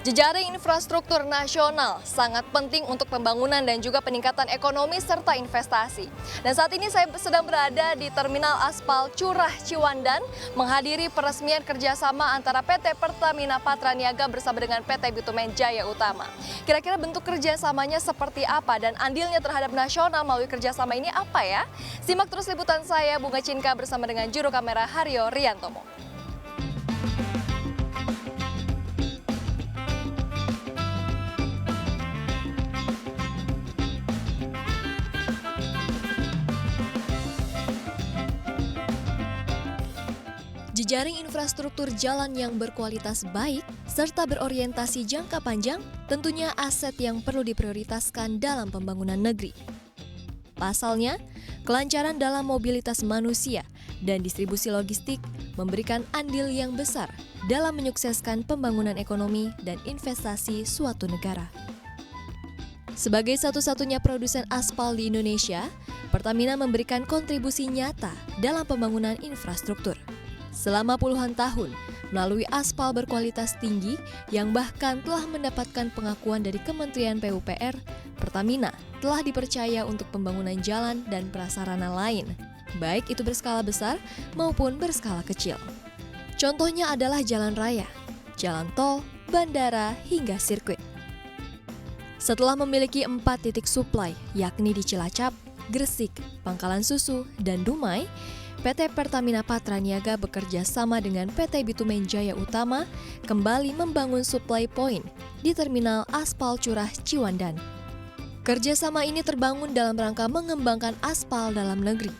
Jejaring infrastruktur nasional sangat penting untuk pembangunan dan juga peningkatan ekonomi serta investasi. Dan saat ini saya sedang berada di Terminal Aspal Curah Ciwandan menghadiri peresmian kerjasama antara PT Pertamina Patraniaga bersama dengan PT Bitumen Jaya Utama. Kira-kira bentuk kerjasamanya seperti apa dan andilnya terhadap nasional melalui kerjasama ini apa ya? Simak terus liputan saya Bunga Cinka bersama dengan juru kamera Haryo Riantomo. Jejaring infrastruktur jalan yang berkualitas baik serta berorientasi jangka panjang tentunya aset yang perlu diprioritaskan dalam pembangunan negeri. Pasalnya, kelancaran dalam mobilitas manusia dan distribusi logistik memberikan andil yang besar dalam menyukseskan pembangunan ekonomi dan investasi suatu negara. Sebagai satu-satunya produsen aspal di Indonesia, Pertamina memberikan kontribusi nyata dalam pembangunan infrastruktur. Selama puluhan tahun, melalui aspal berkualitas tinggi yang bahkan telah mendapatkan pengakuan dari Kementerian PUPR, Pertamina telah dipercaya untuk pembangunan jalan dan prasarana lain, baik itu berskala besar maupun berskala kecil. Contohnya adalah jalan raya, jalan tol, bandara, hingga sirkuit. Setelah memiliki 4 titik suplai, yakni di Cilacap, Gresik, Pangkalan Susu, dan Dumai, PT Pertamina Patraniaga bekerja sama dengan PT Bitumen Jaya Utama kembali membangun supply point di Terminal Aspal Curah Ciwandan. Kerjasama ini terbangun dalam rangka mengembangkan aspal dalam negeri,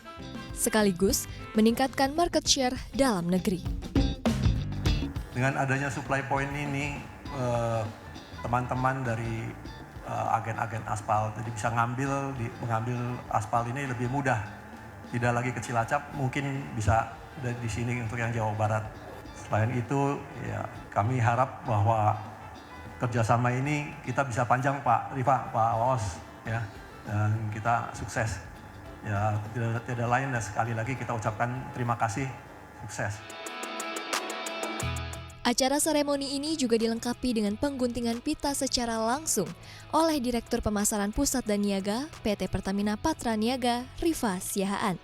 sekaligus meningkatkan market share dalam negeri. Dengan adanya supply point ini, teman-teman dari agen-agen aspal jadi bisa mengambil aspal ini lebih mudah. Tidak lagi ke Cilacap, mungkin bisa di sini untuk yang Jawa Barat. Selain itu, ya kami harap bahwa kerjasama ini kita bisa panjang Pak Rifa, Pak Waos, ya, dan kita sukses. Ya tidak lain dan sekali lagi kita ucapkan terima kasih, sukses. Acara seremoni ini juga dilengkapi dengan pengguntingan pita secara langsung oleh Direktur Pemasaran Pusat dan Niaga PT Pertamina Patraniaga, Rifa Siahaan.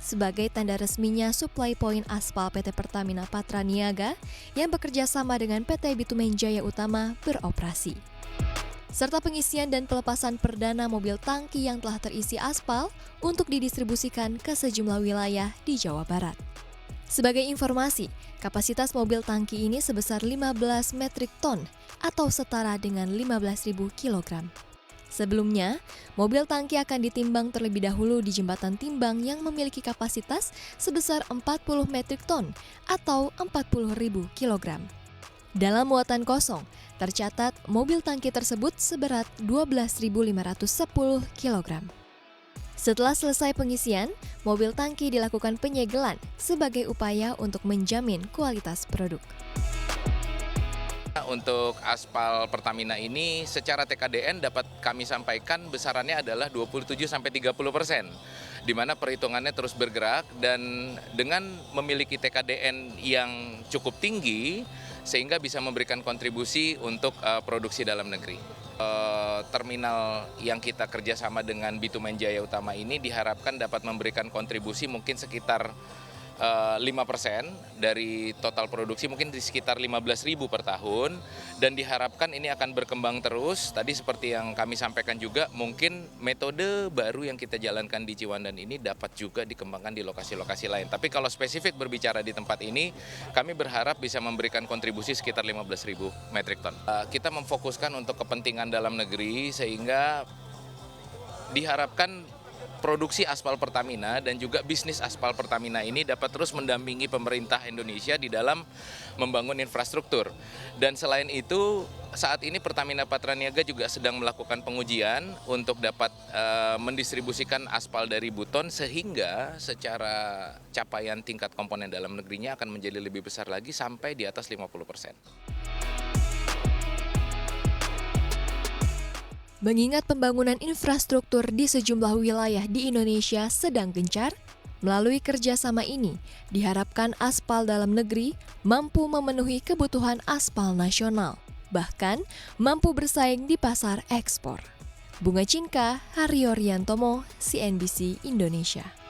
Sebagai tanda resminya supply point aspal PT Pertamina Patraniaga yang bekerja sama dengan PT Bitumen Jaya Utama beroperasi. Serta pengisian dan pelepasan perdana mobil tangki yang telah terisi aspal untuk didistribusikan ke sejumlah wilayah di Jawa Barat. Sebagai informasi, kapasitas mobil tangki ini sebesar 15 metrik ton atau setara dengan 15.000 kg. Sebelumnya, mobil tangki akan ditimbang terlebih dahulu di jembatan timbang yang memiliki kapasitas sebesar 40 metrik ton atau 40.000 kg. Dalam muatan kosong, tercatat mobil tangki tersebut seberat 12.510 kg. Setelah selesai pengisian, mobil tangki dilakukan penyegelan sebagai upaya untuk menjamin kualitas produk. Untuk aspal Pertamina ini secara TKDN dapat kami sampaikan besarannya adalah 27-30%, di mana perhitungannya terus bergerak dan dengan memiliki TKDN yang cukup tinggi sehingga bisa memberikan kontribusi untuk produksi dalam negeri. Terminal yang kita kerjasama dengan Bitumen Jaya Utama ini diharapkan dapat memberikan kontribusi mungkin sekitar 5% dari total produksi, mungkin di sekitar 15.000 per tahun, dan diharapkan ini akan berkembang terus. Tadi seperti yang kami sampaikan juga, mungkin metode baru yang kita jalankan di Ciwandan ini dapat juga dikembangkan di lokasi-lokasi lain. Tapi kalau spesifik berbicara di tempat ini, kami berharap bisa memberikan kontribusi sekitar 15.000 metrik ton. Kita memfokuskan untuk kepentingan dalam negeri sehingga diharapkan produksi aspal Pertamina dan juga bisnis aspal Pertamina ini dapat terus mendampingi pemerintah Indonesia di dalam membangun infrastruktur. Dan selain itu, saat ini Pertamina Patraniaga juga sedang melakukan pengujian untuk dapat mendistribusikan aspal dari Buton sehingga secara capaian tingkat komponen dalam negerinya akan menjadi lebih besar lagi sampai di atas 50%. Mengingat pembangunan infrastruktur di sejumlah wilayah di Indonesia sedang gencar, melalui kerjasama ini diharapkan aspal dalam negeri mampu memenuhi kebutuhan aspal nasional. bahkan mampu bersaing di pasar ekspor. Bunga Cinka, Haryo Riantomo, CNBC Indonesia.